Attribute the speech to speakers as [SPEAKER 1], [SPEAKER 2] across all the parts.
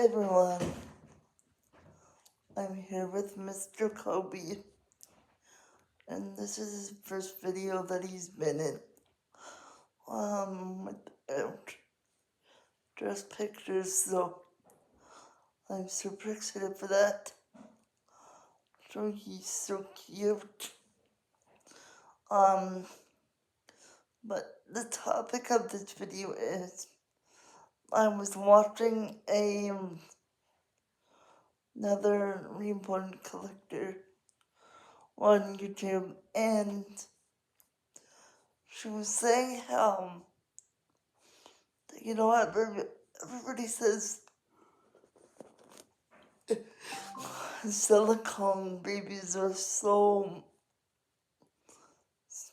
[SPEAKER 1] Hey everyone, I'm here with Mr. Kobe, and this is his first video that he's been in, without dress pictures, so I'm super excited for that. So he's so cute. But the topic of this video is, I was watching another reborn collector on YouTube, and she was saying how, you know what, everybody says silicone babies are so,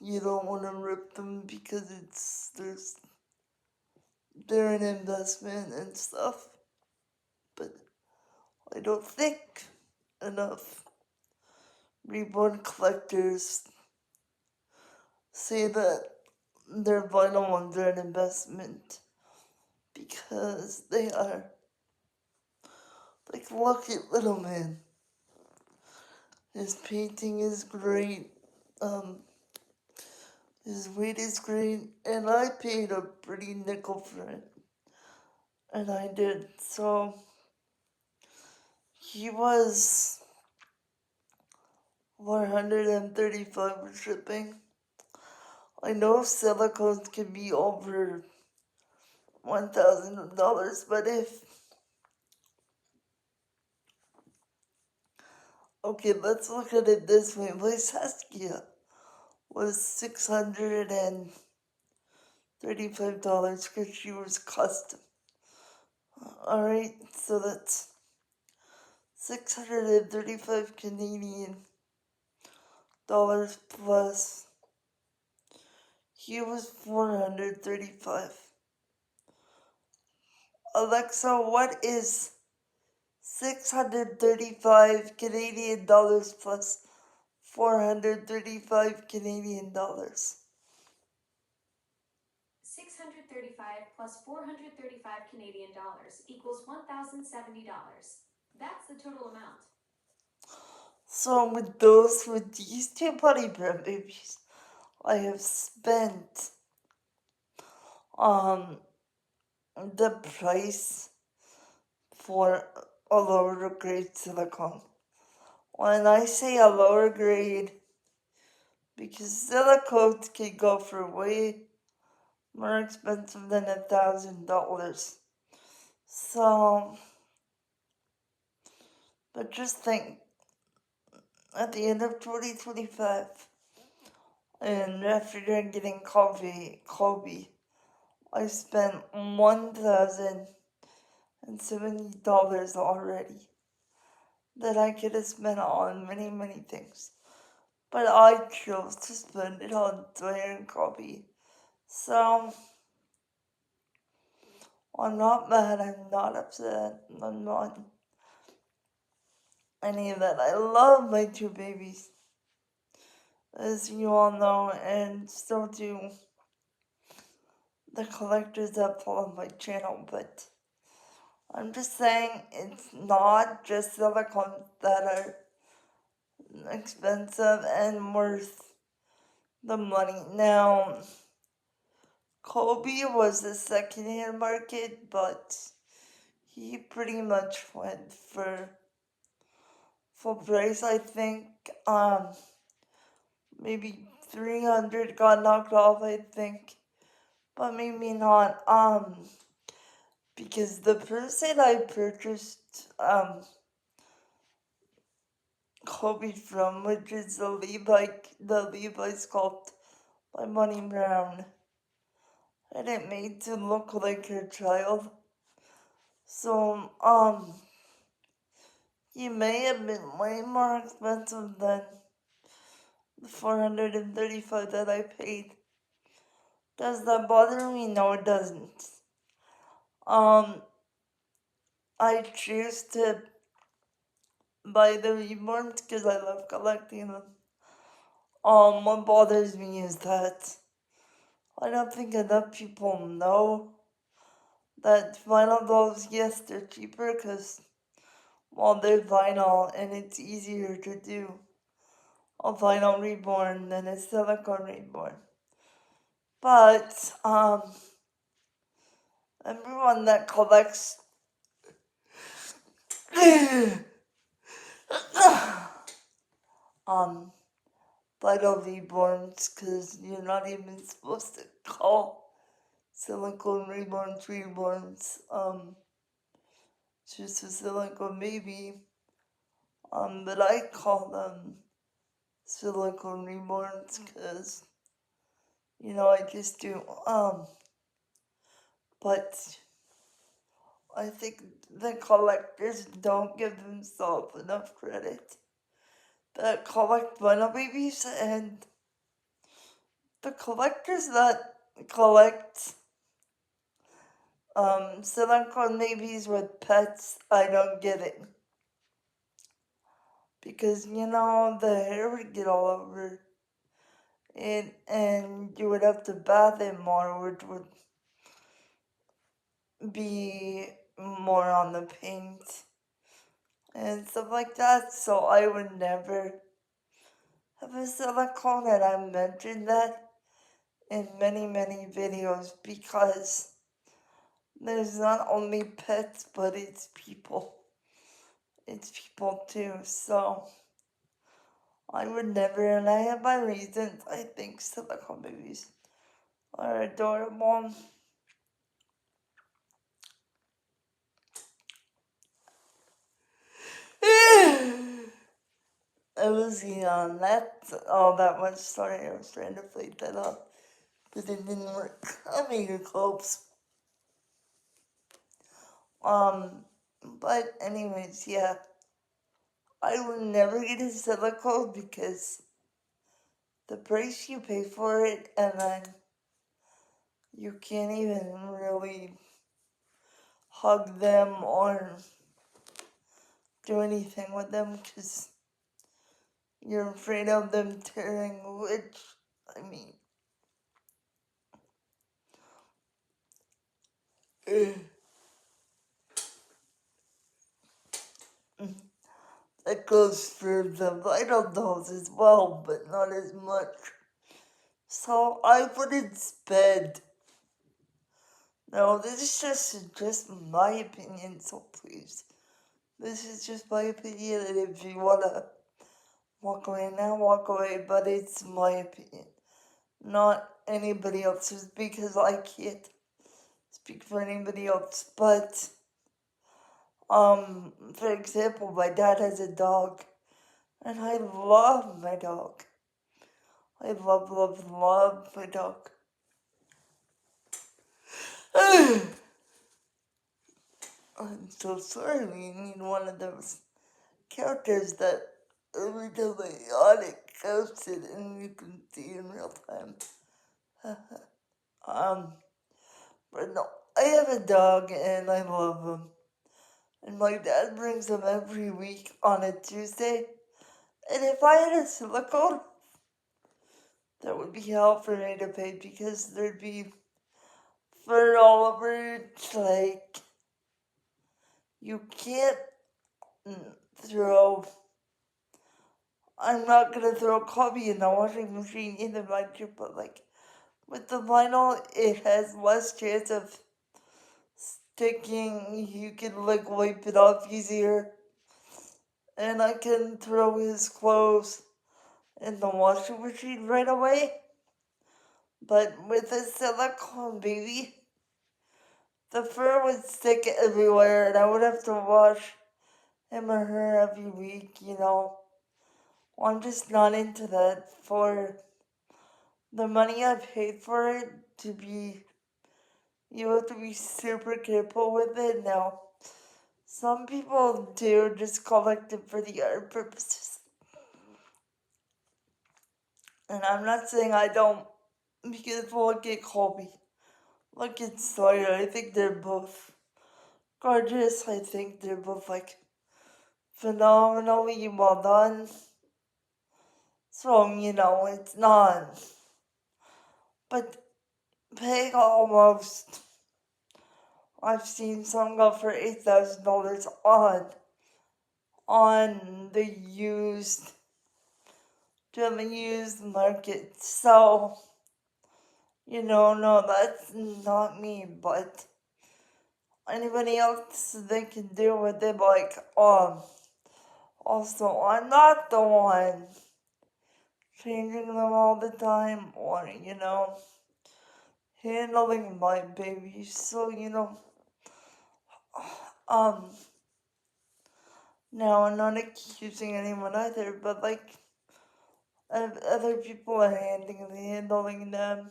[SPEAKER 1] you don't want to rip them because they're an investment and stuff, but I don't think enough reborn collectors say that their vinyl ones are an investment, because they are. Like, look at Little Man. His painting is great. His weight is great, and I paid a pretty nickel for it. And I did. So he was $435 for shipping. I know silicones can be over $1,000, but okay, let's look at it this way. My Saskia was $635 because she was custom. Alright, so that's 635 Canadian dollars plus. He was 435. Alexa, what is 635 Canadian dollars plus 435 Canadian dollars?
[SPEAKER 2] 635 plus 435 Canadian dollars equals $1,070. That's the total amount.
[SPEAKER 1] So with these two buddy bear babies, I have spent the price for a lower grade silicone. When I say a lower grade, because silicones can go for way more expensive than $1,000. So, but just think, at the end of 2025, and after getting Kobe, I spent $1,070 already that I could have spent on many, many things. But I chose to spend it on Dwayne and Kobe. So, I'm not mad, I'm not upset, I'm not any of that. I love my two babies, as you all know, and so do the collectors that follow my channel, but I'm just saying it's not just silicones that are expensive and worth the money. Now, Kobe was the second-hand market, but he pretty much went for full price. I think maybe 300 got knocked off, I think, but maybe not. Because the person I purchased Kobe from, which is the Levi sculpt by Money Brown, had it made to look like her child. So he may have been way more expensive than the $435 that I paid. Does that bother me? No, it doesn't. I choose to buy the reborns because I love collecting them. What bothers me is that I don't think enough people know that vinyl dolls, yes, they're cheaper because, well, they're vinyl and it's easier to do a vinyl reborn than a silicone reborn. But everyone that collects um vinyl reborns, because you're not even supposed to call silicone reborns, just a silicone baby. But I call them silicone reborns because, I just do. But I think the collectors don't give themselves enough credit that collect vinyl babies, and the collectors that collect silicone babies with pets, I don't get it. Because, the hair would get all over it, and you would have to bath it more, which would be more on the paint and stuff like that. So I would never have a silicone, and I mentioned that in many, many videos because there's not only pets, but it's people. It's people too. So I would never, and I have my reasons. I think silicone babies are adorable. I was on that. Oh, that one. Sorry, I was trying to play that up, but it didn't work. I made it close. But anyways, yeah, I would never get a silicone because the price you pay for it, and then you can't even really hug them or do anything with them because you're afraid of them tearing, which, I mean, that goes for the vital dolls as well, but not as much. So I wouldn't spend. No, this is just my opinion, so please. This is just my opinion, and if you wanna walk away now, walk away, but it's my opinion, not anybody else's, because I can't speak for anybody else. But, for example, my dad has a dog, and I love my dog. I love, love, love my dog. I'm so sorry, we need one of those characters that every time I yawn it counts it and you can see in real time. But no, I have a dog and I love him. And my dad brings him every week on a Tuesday. And if I had a silicone, that would be hell for me to pay because there'd be fur all over it. Like, you can't throw. I'm not gonna throw coffee in the washing machine either, mind you, but like, with the vinyl, it has less chance of sticking. You can like wipe it off easier. And I can throw his clothes in the washing machine right away. But with a silicone baby, the fur would stick everywhere and I would have to wash him or her every week. I'm just not into that. For the money I paid for it to be, you have to be super careful with it now. Some people do just collect it for the art purposes. And I'm not saying I don't, because look at Colby. Look at Sawyer. I think they're both gorgeous. I think they're both like phenomenally well done. So, it's not. But paying almost I've seen some go for $8,000 on the used market. So, no, that's not me, but anybody else, they can do what they like. Also, I'm not the one changing them all the time or, handling my babies. So, um, now I'm not accusing anyone either, but like, other people are handling them.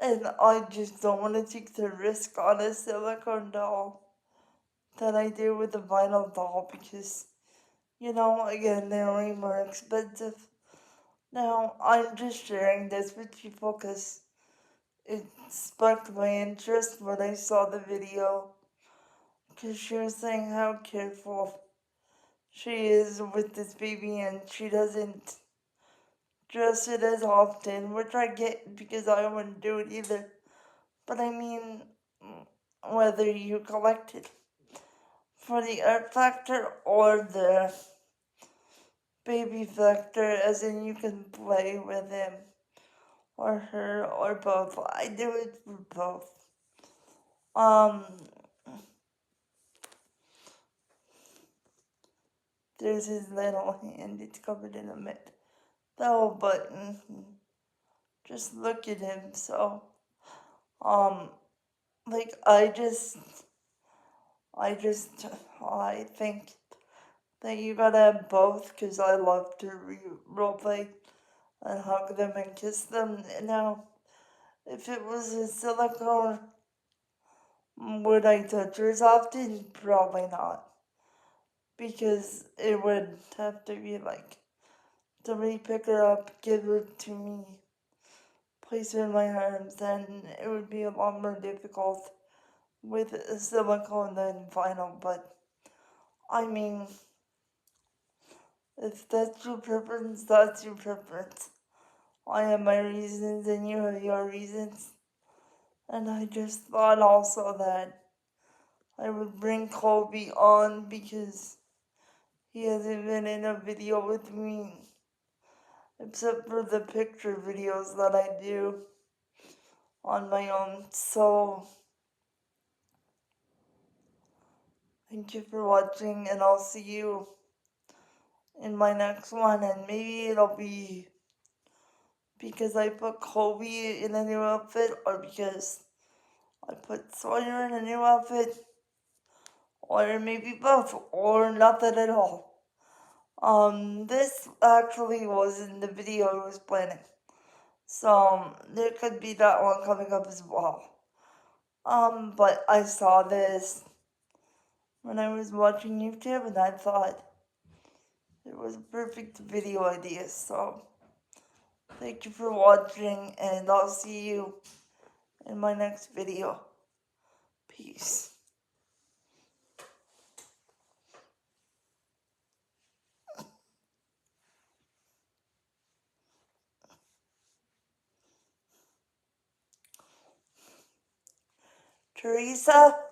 [SPEAKER 1] And I just don't want to take the risk on a silicone doll that I do with a vinyl doll because, again, they're way more expensive. Now, I'm just sharing this with people because it sparked my interest when I saw the video. Because she was saying how careful she is with this baby and she doesn't dress it as often, which I get because I wouldn't do it either. But I mean, whether you collect it for the art factor or the baby factor, as in you can play with him or her or both. I do it for both. Um, there's his little hand. It's covered in a metal button. Just look at him. So, um, like I think that you gotta have both because I love to roleplay and hug them and kiss them. Now, if it was a silicone, would I touch hers often? Probably not. Because it would have to be like somebody pick her up, give her to me, place her in my arms, and it would be a lot more difficult with a silicone than vinyl. But I mean, if that's your preference, that's your preference. I have my reasons and you have your reasons. And I just thought also that I would bring Colby on because he hasn't been in a video with me except for the picture videos that I do on my own. So, thank you for watching, and I'll see you in my next one. And maybe it'll be because I put Colby in a new outfit, or because I put Sawyer in a new outfit, or maybe both, or nothing at all. This actually was in the video I was planning. So, there could be that one coming up as well. But I saw this when I was watching YouTube and I thought it was a perfect video idea. So, thank you for watching and I'll see you in my next video. Peace. Teresa?